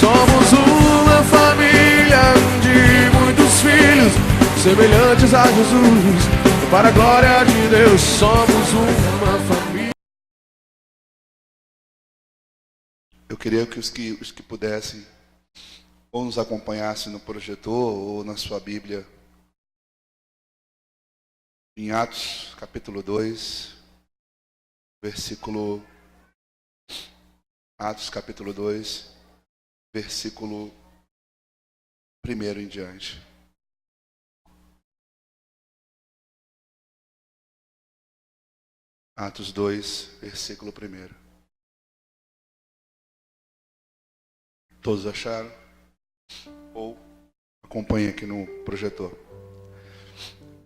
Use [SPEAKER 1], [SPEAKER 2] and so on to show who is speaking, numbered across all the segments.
[SPEAKER 1] Somos uma família de muitos filhos, semelhantes a Jesus. Para a glória de Deus, somos uma família.
[SPEAKER 2] Eu queria que os que pudessem ou nos acompanhassem no projetor ou na sua Bíblia, em Atos capítulo 2, Atos capítulo 2, versículo 1 em diante. Atos 2, versículo 1. Todos acharam? Ou acompanhem aqui no projetor.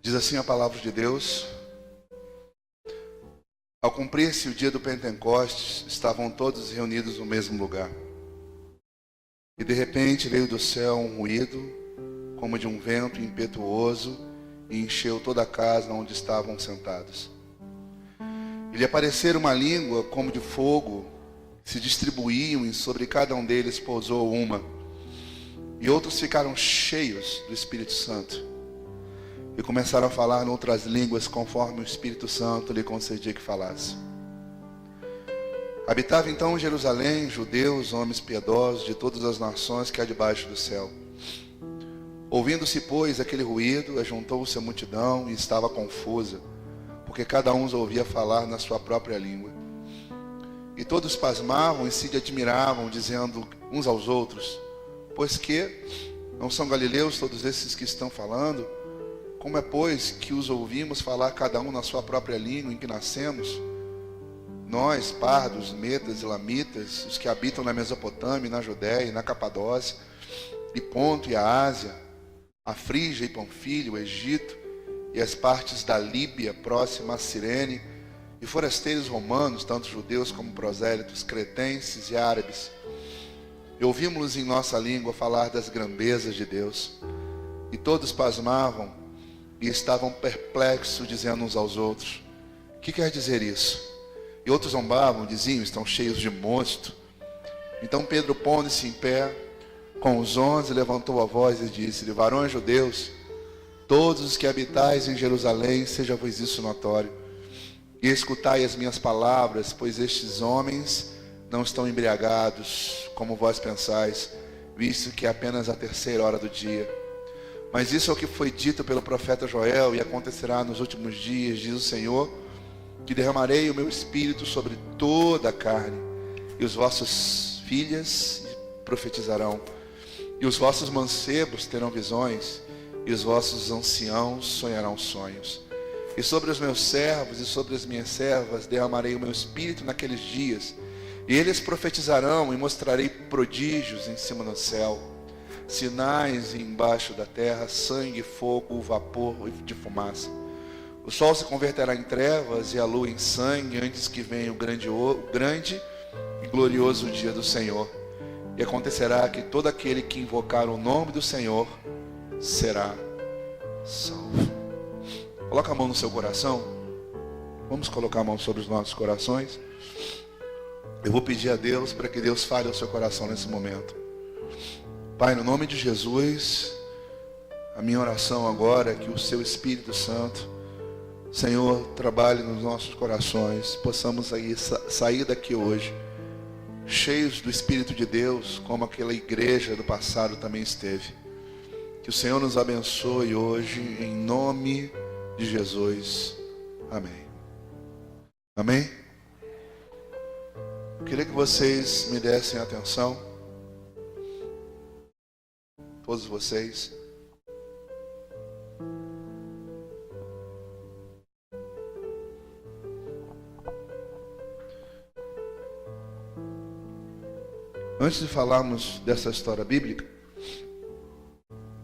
[SPEAKER 2] Diz assim a palavra de Deus: ao cumprir-se o dia do Pentecostes, estavam todos reunidos no mesmo lugar. E de repente veio do céu um ruído, como de um vento impetuoso, e encheu toda a casa onde estavam sentados. E lhe apareceram uma língua como de fogo, se distribuíam e sobre cada um deles pousou uma. E outros ficaram cheios do Espírito Santo e começaram a falar em outras línguas conforme o Espírito Santo lhe concedia que falasse. Habitava então em Jerusalém judeus, homens piedosos de todas as nações que há debaixo do céu. Ouvindo-se, pois, aquele ruído, ajuntou-se a multidão e estava confusa, porque cada um os ouvia falar na sua própria língua. E todos pasmavam e se admiravam, dizendo uns aos outros: pois que não são galileus todos esses que estão falando? Como é, pois, que os ouvimos falar cada um na sua própria língua em que nascemos? Nós, pardos, medas e lamitas, os que habitam na Mesopotâmia, na Judéia e na Capadócia, e Ponto e a Ásia, a Frígia e Panfilha, o Egito, e as partes da Líbia próxima a Cirene, e forasteiros romanos, tanto judeus como prosélitos, cretenses e árabes. E ouvimos-los em nossa língua falar das grandezas de Deus. E todos pasmavam e estavam perplexos, dizendo uns aos outros: que quer dizer isso? E outros zombavam, diziam: estão cheios de mosto. Então Pedro, pondo-se em pé com os 11, levantou a voz e disse-lhe: varões judeus, todos os que habitais em Jerusalém, seja-vos isso notório, e escutai as minhas palavras, pois estes homens não estão embriagados, como vós pensais, visto que é apenas a 3ª hora do dia. Mas isso é o que foi dito pelo profeta Joel, e acontecerá nos últimos dias, diz o Senhor, que derramarei o meu espírito sobre toda a carne, e os vossos filhas profetizarão, e os vossos mancebos terão visões, e os vossos anciãos sonharão sonhos. E sobre os meus servos e sobre as minhas servas derramarei o meu espírito naqueles dias, e eles profetizarão, e mostrarei prodígios em cima do céu, sinais embaixo da terra, sangue, fogo, vapor de fumaça. O sol se converterá em trevas e a lua em sangue, antes que venha o grande e glorioso dia do Senhor. E acontecerá que todo aquele que invocar o nome do Senhor será salvo. Coloca a mão no seu coração. Vamos colocar a mão sobre os nossos corações. Eu vou pedir a Deus para que Deus fale ao seu coração nesse momento. Pai, no nome de Jesus, a minha oração agora é que o seu Espírito Santo, Senhor, trabalhe nos nossos corações, possamos sair daqui hoje cheios do Espírito de Deus, como aquela igreja do passado também esteve. Que o Senhor nos abençoe hoje, em nome de Jesus. Amém. Amém? Eu queria que vocês me dessem atenção, todos vocês. Antes de falarmos dessa história bíblica,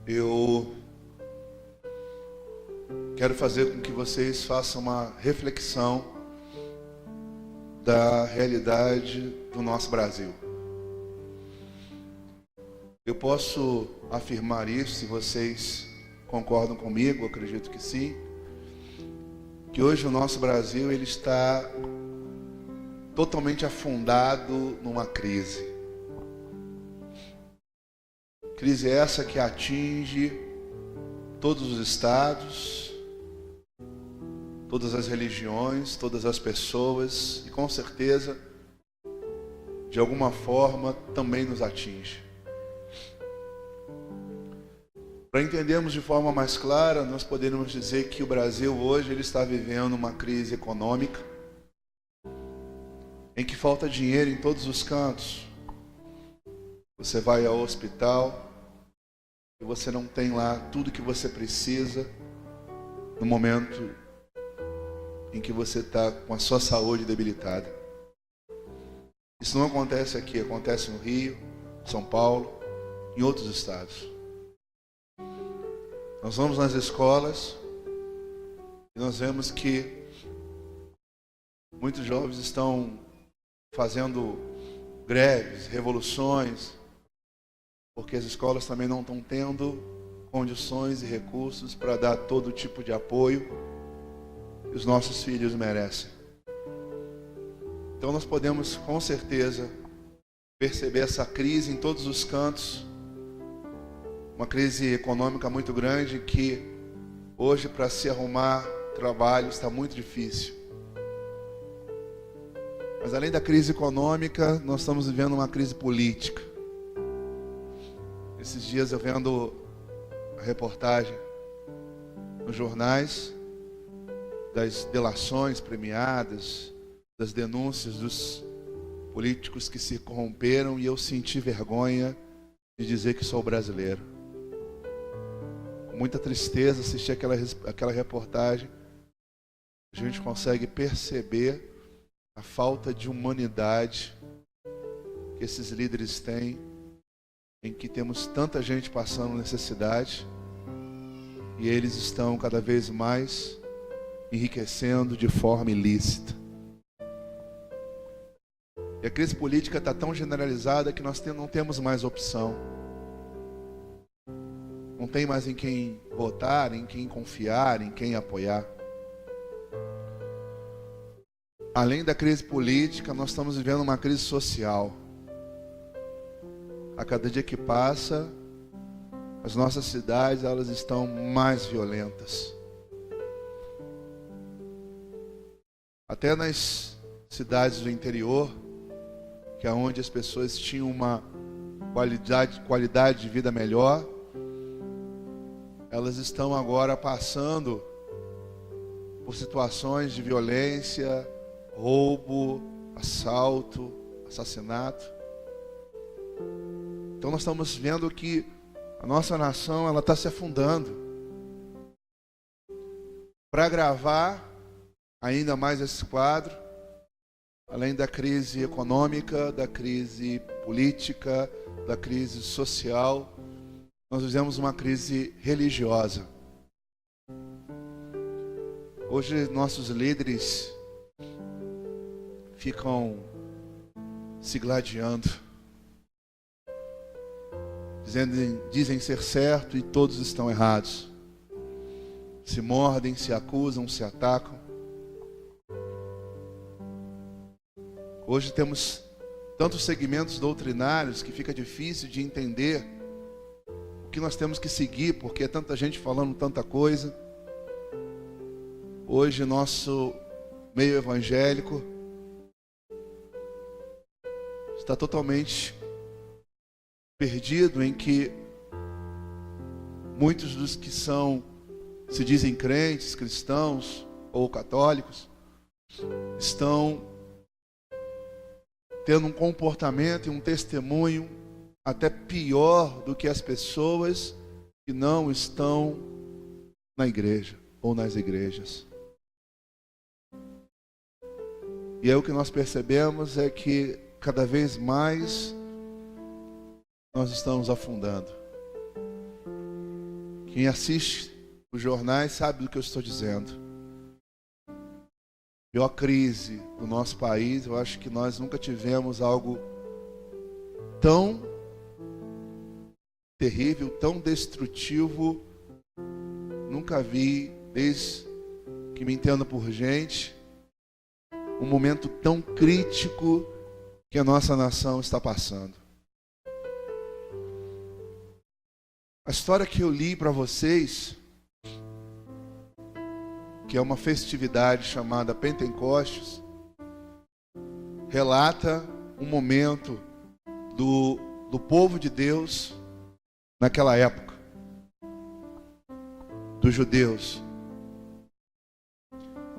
[SPEAKER 2] eu quero fazer com que vocês façam uma reflexão da realidade do nosso Brasil. Eu posso afirmar isso, se vocês concordam comigo, acredito que sim, que hoje o nosso Brasil ele está totalmente afundado numa crise. Crise essa que atinge todos os estados, todas as religiões, todas as pessoas e com certeza, de alguma forma, também nos atinge. Para entendermos de forma mais clara, nós poderíamos dizer que o Brasil hoje ele está vivendo uma crise econômica, em que falta dinheiro em todos os cantos. Você vai ao hospital e você não tem lá tudo que você precisa no momento em que você está com a sua saúde debilitada. Isso não acontece aqui, acontece no Rio, São Paulo, em outros estados. Nós vamos nas escolas e nós vemos que muitos jovens estão fazendo greves, revoluções, porque as escolas também não estão tendo condições e recursos para dar todo tipo de apoio que os nossos filhos merecem. Então nós podemos com certeza perceber essa crise em todos os cantos, uma crise econômica muito grande que hoje para se arrumar trabalho está muito difícil. Mas além da crise econômica, nós estamos vivendo uma crise política. Esses dias eu vendo a reportagem nos jornais das delações premiadas, das denúncias dos políticos que se corromperam, e eu senti vergonha de dizer que sou brasileiro. Com muita tristeza assisti aquela reportagem. A gente consegue perceber a falta de humanidade que esses líderes têm, em que temos tanta gente passando necessidade e eles estão cada vez mais enriquecendo de forma ilícita. E a crise política está tão generalizada que nós não temos mais opção. Não tem mais em quem votar, em quem confiar, em quem apoiar. Além da crise política, nós estamos vivendo uma crise social. A cada dia que passa, as nossas cidades elas estão mais violentas. Até nas cidades do interior, que é onde as pessoas tinham uma qualidade de vida melhor, elas estão agora passando por situações de violência, roubo, assalto, assassinato. Então nós estamos vendo que a nossa nação ela está se afundando. Para agravar ainda mais esse quadro, além da crise econômica, da crise política, da crise social, nós vivemos uma crise religiosa. Hoje nossos líderes ficam se gladiando, dizem ser certo e todos estão errados. Se mordem, se acusam, se atacam. Hoje temos tantos segmentos doutrinários que fica difícil de entender o que nós temos que seguir, porque é tanta gente falando tanta coisa. Hoje nosso meio evangélico está totalmente perdido, em que muitos dos que se dizem crentes, cristãos ou católicos, estão tendo um comportamento e um testemunho até pior do que as pessoas que não estão na igreja ou nas igrejas. E aí o que nós percebemos é que cada vez mais nós estamos afundando. Quem assiste os jornais sabe do que eu estou dizendo. Pior crise do nosso país, eu acho que nós nunca tivemos algo tão terrível, tão destrutivo. Nunca vi, desde que me entendo por gente, um momento tão crítico que a nossa nação está passando. A história que eu li para vocês, que é uma festividade chamada Pentecostes, relata um momento do povo de Deus naquela época, dos judeus.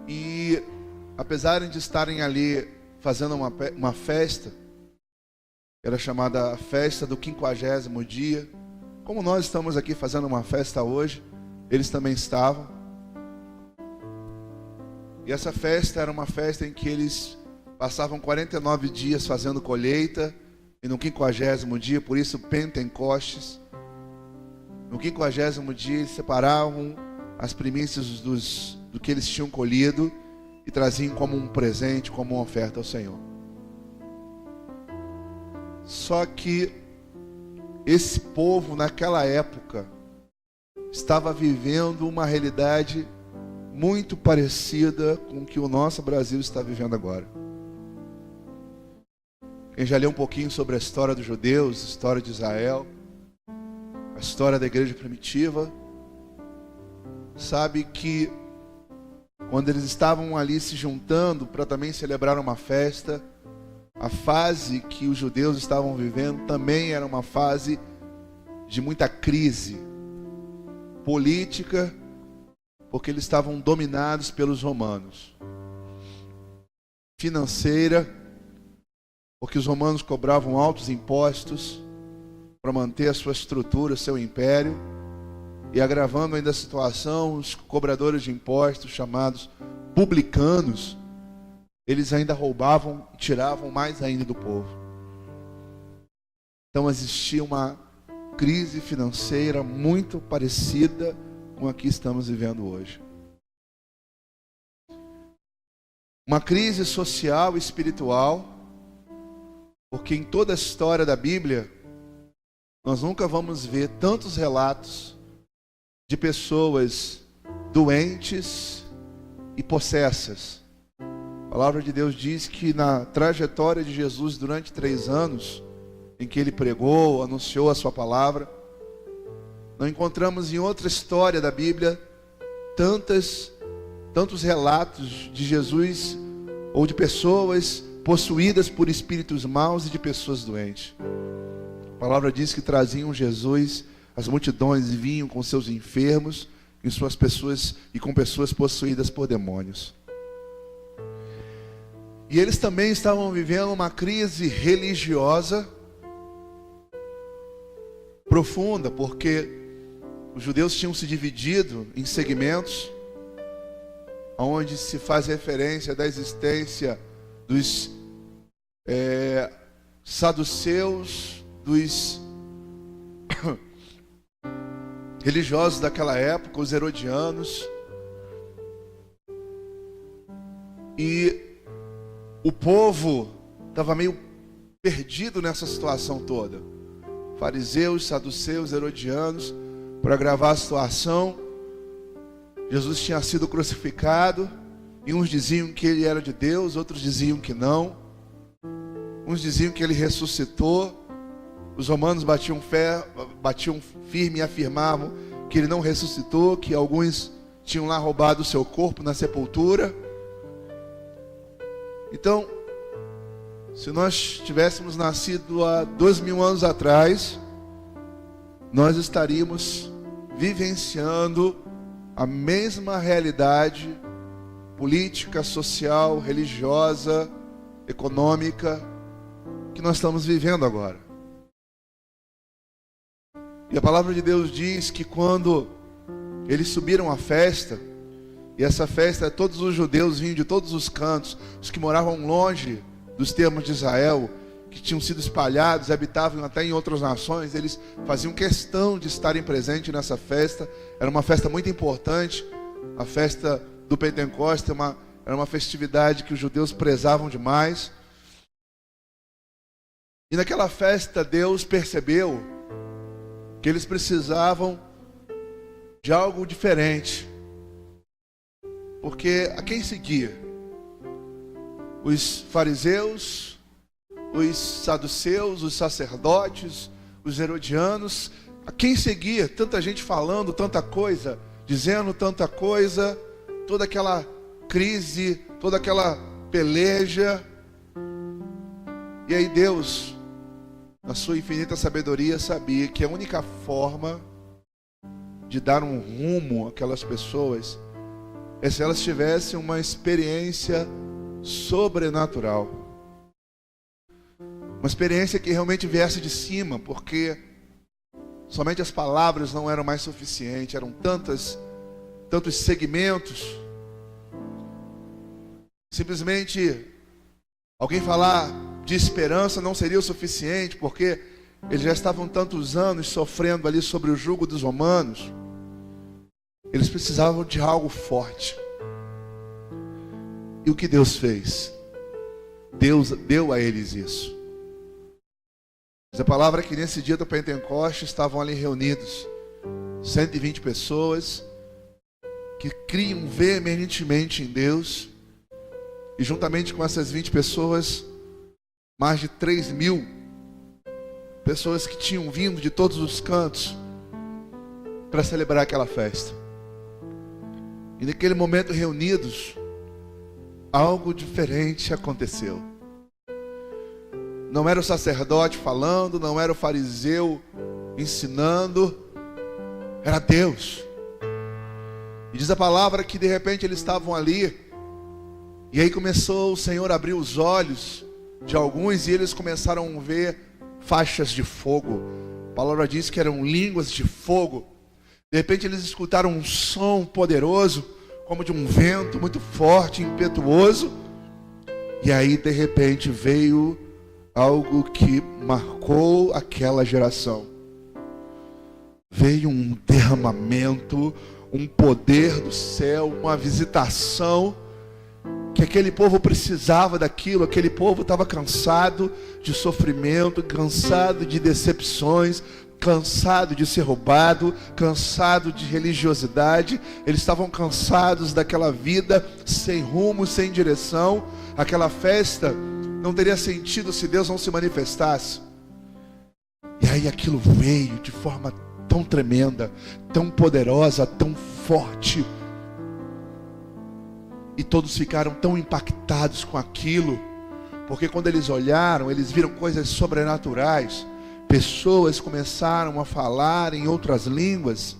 [SPEAKER 2] E apesar de estarem ali fazendo uma festa, era chamada a festa do 50º dia, como nós estamos aqui fazendo uma festa hoje, eles também estavam. E essa festa era uma festa em que eles passavam 49 dias fazendo colheita, e no 50º dia, por isso Pentecostes, no 50º dia eles separavam as primícias do que eles tinham colhido e traziam como um presente, como uma oferta ao Senhor. Só que esse povo naquela época estava vivendo uma realidade muito parecida com o que o nosso Brasil está vivendo agora. Quem já leu um pouquinho sobre a história dos judeus, a história de Israel, a história da igreja primitiva, sabe que quando eles estavam ali se juntando para também celebrar uma festa, a fase que os judeus estavam vivendo também era uma fase de muita crise política, porque eles estavam dominados pelos romanos. Financeira, porque os romanos cobravam altos impostos para manter a sua estrutura, seu império. E agravando ainda a situação, os cobradores de impostos, chamados publicanos, eles ainda roubavam, tiravam mais ainda do povo. Então existia uma crise financeira muito parecida com a que estamos vivendo hoje. Uma crise social e espiritual, porque em toda a história da Bíblia, nós nunca vamos ver tantos relatos de pessoas doentes e possessas. A palavra de Deus diz que na trajetória de Jesus durante 3 anos, em que ele pregou, anunciou a sua palavra, não encontramos em outra história da Bíblia tantos relatos de Jesus ou de pessoas possuídas por espíritos maus e de pessoas doentes. A palavra diz que traziam Jesus, as multidões vinham com seus enfermos e suas pessoas e com pessoas possuídas por demônios. E eles também estavam vivendo uma crise religiosa profunda, porque os judeus tinham se dividido em segmentos, onde se faz referência da existência dos saduceus, dos religiosos daquela época, os herodianos, e o povo estava meio perdido nessa situação toda. Fariseus, saduceus, herodianos. Para agravar a situação, Jesus tinha sido crucificado, e uns diziam que ele era de Deus, outros diziam que não. Uns diziam que ele ressuscitou. Os romanos batiam firme e afirmavam que ele não ressuscitou, que alguns tinham lá roubado o seu corpo na sepultura. Então, se nós tivéssemos nascido há 2000 anos atrás, nós estaríamos vivenciando a mesma realidade política, social, religiosa, econômica que nós estamos vivendo agora. E a palavra de Deus diz que quando eles subiram à festa, e essa festa, todos os judeus vinham de todos os cantos, os que moravam longe dos termos de Israel, que tinham sido espalhados, habitavam até em outras nações, eles faziam questão de estarem presentes nessa festa. Era uma festa muito importante, a festa do Pentecostes, era uma festividade que os judeus prezavam demais. E naquela festa Deus percebeu que eles precisavam de algo diferente, porque a quem seguia? Os fariseus, os saduceus, os sacerdotes, os herodianos, A quem seguir? Tanta gente falando tanta coisa, dizendo tanta coisa, toda aquela crise, toda aquela peleja. E aí Deus, na sua infinita sabedoria, sabia que a única forma de dar um rumo àquelas pessoas é se elas tivessem uma experiência sobrenatural. Uma experiência que realmente viesse de cima, porque somente as palavras não eram mais suficientes, eram tantos segmentos. Simplesmente alguém falar de esperança não seria o suficiente, porque eles já estavam tantos anos sofrendo ali sobre o jugo dos romanos. Eles precisavam de algo forte. E o que Deus fez? Deus deu a eles isso. Diz a palavra que nesse dia do Pentecostes estavam ali reunidos 120 pessoas que criam veementemente em Deus. E juntamente com essas 20 pessoas, mais de 3.000 pessoas que tinham vindo de todos os cantos para celebrar aquela festa. E naquele momento reunidos, algo diferente aconteceu. Não era o sacerdote falando, não era o fariseu ensinando, era Deus. E diz a palavra que de repente eles estavam ali, e aí começou o Senhor a abrir os olhos de alguns, e eles começaram a ver faixas de fogo. A palavra diz que eram línguas de fogo. De repente eles escutaram um som poderoso, como de um vento muito forte, impetuoso. E aí de repente veio algo que marcou aquela geração. Veio um derramamento, um poder do céu, uma visitação, que aquele povo precisava daquilo. Aquele povo estava cansado de sofrimento, cansado de decepções, cansado de ser roubado, cansado de religiosidade. Eles estavam cansados daquela vida sem rumo, sem direção. Aquela festa não teria sentido se Deus não se manifestasse. E aí aquilo veio de forma tão tremenda, tão poderosa, tão forte. E todos ficaram tão impactados com aquilo, porque quando eles olharam, eles viram coisas sobrenaturais. Pessoas começaram a falar em outras línguas.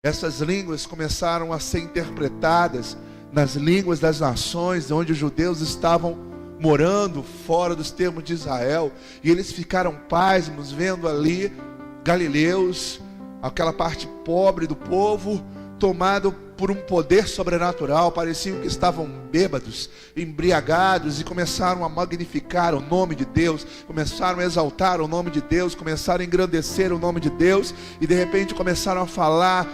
[SPEAKER 2] Essas línguas começaram a ser interpretadas nas línguas das nações onde os judeus estavam morando, fora dos termos de Israel. E eles ficaram pasmos vendo ali galileus, aquela parte pobre do povo, tomado por um poder sobrenatural. Pareciam que estavam bêbados, embriagados, e começaram a magnificar o nome de Deus, começaram a exaltar o nome de Deus, começaram a engrandecer o nome de Deus, e de repente começaram a falar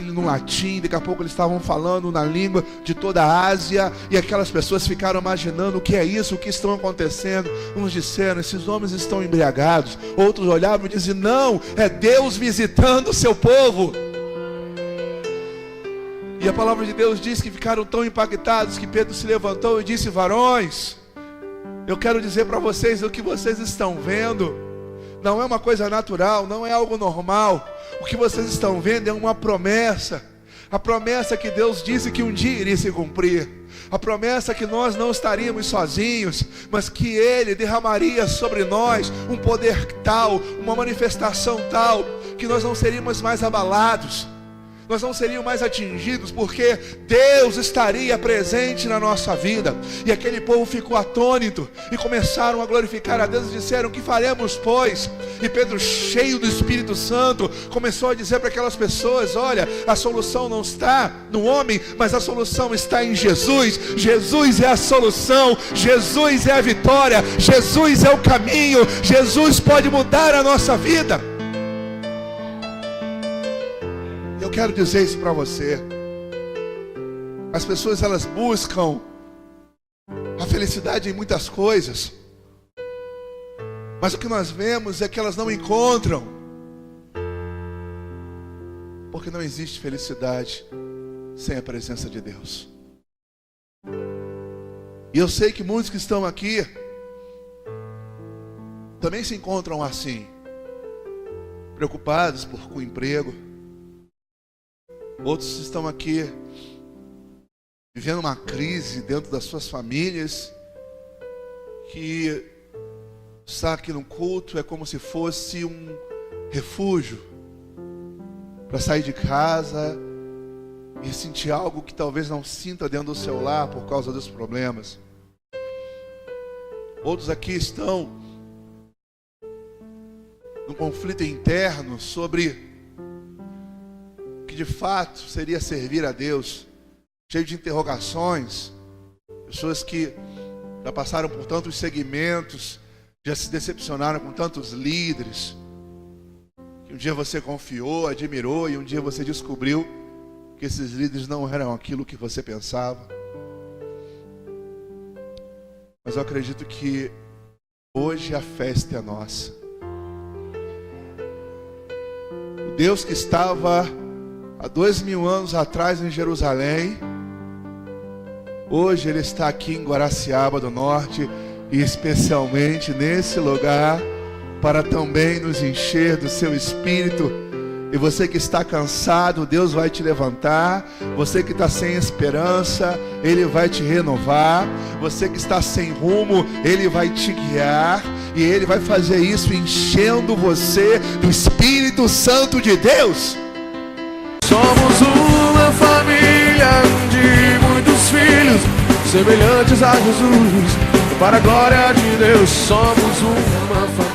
[SPEAKER 2] no latim. Daqui a pouco eles estavam falando na língua de toda a Ásia, e aquelas pessoas ficaram imaginando: o que é isso, o que estão acontecendo? Uns disseram: esses homens estão embriagados. Outros olhavam e diziam: não, é Deus visitando o seu povo. E a palavra de Deus diz que ficaram tão impactados que Pedro se levantou e disse: varões, eu quero dizer para vocês, o que vocês estão vendo não é uma coisa natural, não é algo normal. O que vocês estão vendo é uma promessa. A promessa que Deus disse que um dia iria se cumprir. A promessa que nós não estaríamos sozinhos, mas que Ele derramaria sobre nós um poder tal, uma manifestação tal, que nós não seríamos mais abalados, nós não seríamos mais atingidos, porque Deus estaria presente na nossa vida. E aquele povo ficou atônito e começaram a glorificar a Deus e disseram: que faremos, pois? E Pedro, cheio do Espírito Santo, começou a dizer para aquelas pessoas: olha, a solução não está no homem, mas a solução está em Jesus. Jesus é a solução, Jesus é a vitória, Jesus é o caminho, Jesus pode mudar a nossa vida. Eu quero dizer isso para você. As pessoas, elas buscam a felicidade em muitas coisas, mas o que nós vemos é que elas não encontram, porque não existe felicidade sem a presença de Deus. E eu sei que muitos que estão aqui também se encontram assim. preocupados com o emprego. Outros estão aqui vivendo uma crise dentro das suas famílias, que estar aqui no culto é como se fosse um refúgio para sair de casa e sentir algo que talvez não sinta dentro do seu lar por causa dos problemas. Outros aqui estão num conflito interno sobre o que de fato seria servir a Deus, cheio de interrogações. Pessoas que já passaram por tantos segmentos, já se decepcionaram com tantos líderes, que um dia você confiou, admirou, e um dia você descobriu que esses líderes não eram aquilo que você pensava. Mas eu acredito que hoje a festa é nossa. O Deus que estava há 2000 anos atrás em Jerusalém, hoje Ele está aqui em Guaraciaba do Norte, e especialmente nesse lugar, para também nos encher do seu Espírito. E você que está cansado, Deus vai te levantar. Você que está sem esperança, Ele vai te renovar. Você que está sem rumo, Ele vai te guiar. E Ele vai fazer isso enchendo você do Espírito Santo de Deus.
[SPEAKER 1] Somos uma família de muitos filhos, semelhantes a Jesus. Para a glória de Deus, somos uma família.